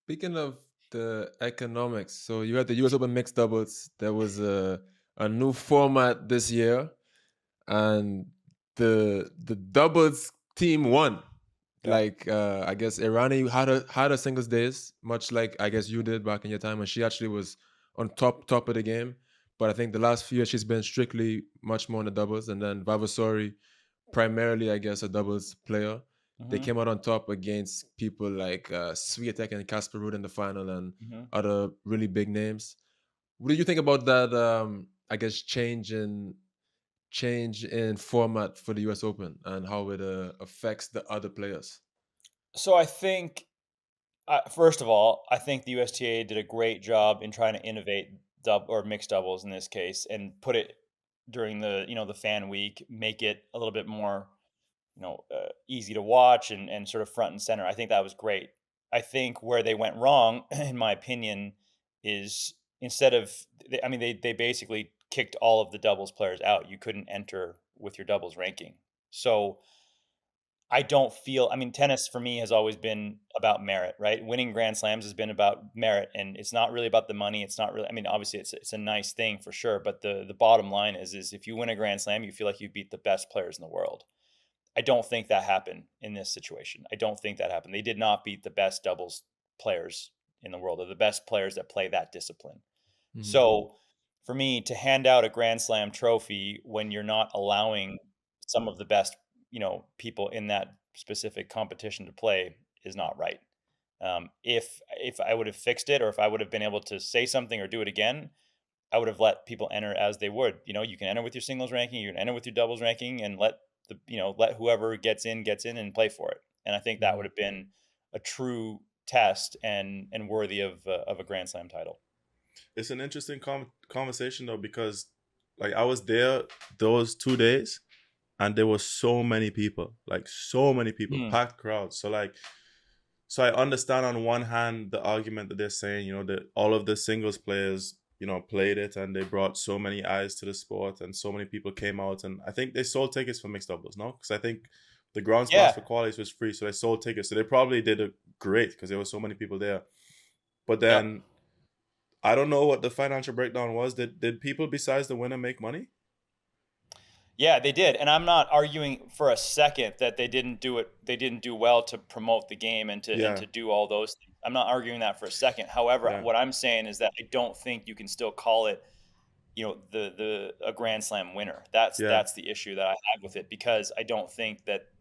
Speaking of the economics, so you had the US Open mixed doubles. There was a new format this year, and the doubles team won. Yeah. Like I guess Irani had a singles days, much like I guess you did back in your time, and she actually was on top of the game. But I think the last few years she's been strictly much more on the doubles, and then Vavasori, primarily I guess a doubles player. They hmm came out on top against people like Swiatek and Casper Ruud in the final, and hmm other really big names. What do you think about that? I guess change in format for the U.S. Open and how it affects the other players. So I think, first of all, I think the USTA did a great job in trying to innovate or mixed doubles in this case, and put it during the fan week, make it a little bit more easy to watch and sort of front and center. I think that was great. I think where they went wrong, in my opinion, is instead of, I mean, they basically kicked all of the doubles players out. You couldn't enter with your doubles ranking. So I don't feel, I mean, tennis for me has always been about merit, right? Winning Grand Slams has been about merit, and it's not really about the money. It's not really, I mean, obviously it's a nice thing for sure, but the bottom line is if you win a Grand Slam, you feel like you beat the best players in the world. I don't think that happened in this situation. I don't think that happened. They did not beat the best doubles players in the world, or the best players that play that discipline. Mhm. So for me to hand out a Grand Slam trophy when you're not allowing some of the best, people in that specific competition to play is not right. If I would have fixed it, or if I would have been able to say something or do it again, I would have let people enter as they would. You can enter with your singles ranking, you can enter with your doubles ranking, and let whoever gets in and play for it. And I think that would Mhm. have been a true test and worthy of a Grand Slam title. It's an interesting conversation though, because like I was there those 2 days and there were so many people, Hmm. packed crowds. So I understand on one hand the argument that they're saying, that all of the singles players, played it and they brought so many eyes to the sport and so many people came out, and I think they sold tickets for mixed doubles, no? Because I think the grounds pass Yeah, for qualies was free, so they sold tickets. So they probably did it great because there were so many people there. But yep. then I don't know what the financial breakdown was. Did people besides the winner make money? Yeah, they did. And I'm not arguing for a second that they didn't do it. They didn't do well to promote the game and to Yeah, do all those things. I'm not arguing that for a second. However, yeah, what I'm saying is that I don't think you can still call it, the a Grand Slam winner. That's yeah. that's the issue that I have with it, because I don't think that,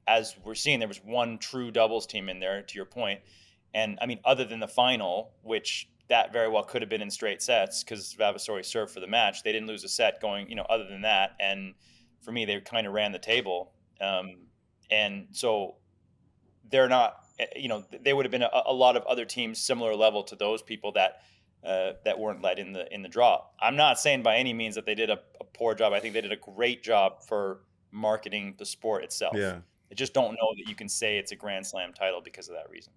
as we're seeing, there was one true doubles team in there, to your point. And I mean, other than the final, which that very well could have been in straight sets because Vavasori served for the match, they didn't lose a set going, other than that. And for me, they kind of ran the table. And so they're not, they would have been a lot of other teams similar level to those people that weren't let in the draw. I'm not saying by any means that they did a poor job. I think they did a great job for marketing the sport itself. Yeah, I just don't know that you can say it's a Grand Slam title because of that reason.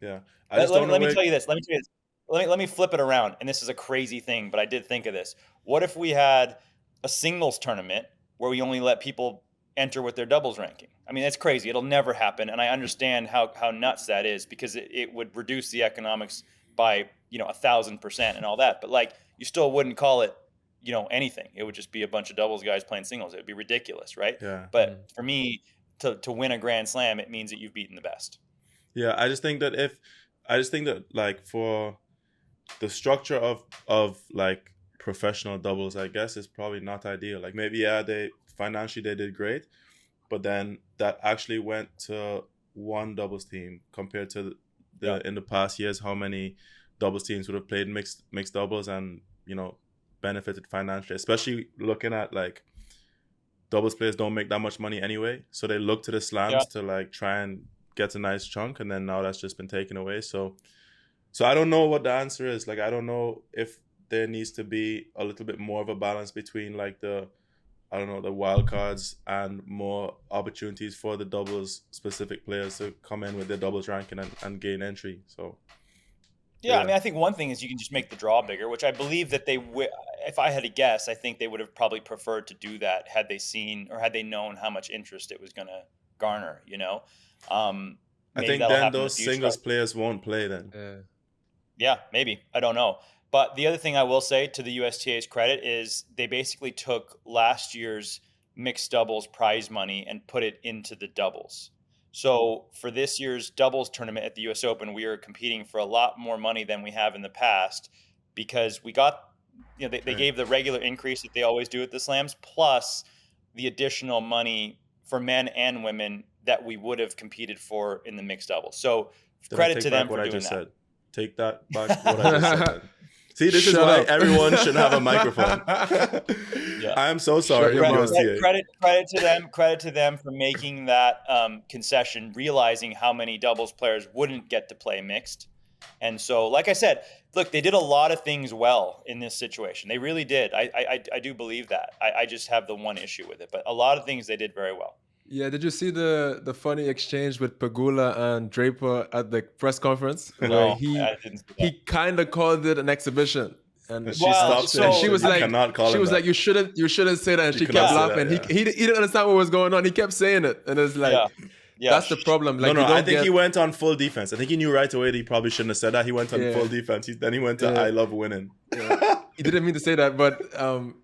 yeah. I Let, just let me don't know let me where. tell you this. Let me tell you this. Let me flip it around. And this is a crazy thing, but I did think of this. What if we had a singles tournament where we only let people enter with their doubles ranking? I mean, that's crazy. It'll never happen, and I understand how nuts that is, because it would reduce the economics by 1,000% and all that. But like, you still wouldn't call it anything. It would just be a bunch of doubles guys playing singles. It would be ridiculous, right? Yeah, Mhm. But for me, to win a Grand Slam, it means that you've beaten the best. yeah. I just think that like for the structure of like professional doubles, I guess is probably not ideal. Like maybe they financially they did great, but then that actually went to one doubles team compared to Yeah. the in the past years how many doubles teams would have played mixed doubles and benefited financially, especially looking at like doubles players don't make that much money anyway, so they look to the Yeah. slams to like try and get a nice chunk, and then now that's just been taken away. So I don't know what the answer is. Like I don't know if there needs to be a little bit more of a balance between like the, I don't know, the wild cards and more opportunities for the doubles specific players to come in with their doubles ranking and gain entry. So, but Yeah, I yeah, mean, I think one thing is you can just make the draw bigger, which I believe that they would. If I had to guess, I think they would have probably preferred to do that had they seen, or had they known how much interest it was going to garner. I Maybe think that'll then happen in the those future. singles players won't play then. Yeah. Yeah, maybe. I don't know. But the other thing I will say to the USTA's credit is they basically took last year's mixed doubles prize money and put it into the doubles. So for this year's doubles tournament at the US Open, we are competing for a lot more money than we have in the past because we got, they gave the regular increase that they always do at the slams, plus the additional money for men and women that we would have competed for in the mixed doubles. So Did I credit take to them back what for I doing just that. said? Take that back what I just said. Then. See, this is Shut why up. everyone should have a microphone. Yeah. I am so sorry, Shut your mouth. USTA. Credit to them for making that concession, realizing how many doubles players wouldn't get to play mixed. And so, like I said, look, they did a lot of things well in this situation. They really did. I do believe that. I just have the one issue with it, but a lot of things they did very well. Yeah, did you see the funny exchange with Pagula and Draper at the press conference where No, I didn't see that. he kind of called it an exhibition, and She Well, stopped so- it. and she was You like, cannot call she him was that. like, you shouldn't say that, and she cannot kept say laughing. that, He didn't understand what was going on. He kept saying it, and it's like, Yeah. that's the problem. Like, no, you don't I think get, he went on full defense. I think he knew right away that he probably shouldn't have said that. He went on Yeah. full defense. Then he went to Yeah. I love winning. He didn't mean to say that, but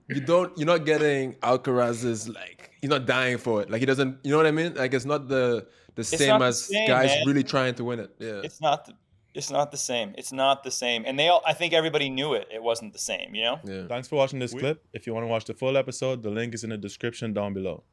you're not getting Alcaraz's, like, he's not dying for it. Like, he doesn't, you know what I mean? Like, it's not the same not the as same, guys man. really trying to win it. Yeah. It's not the same. It's not the same. And I think everybody knew it. It wasn't the same, you know? Yeah. Thanks for watching this clip. If you want to watch the full episode, the link is in the description down below.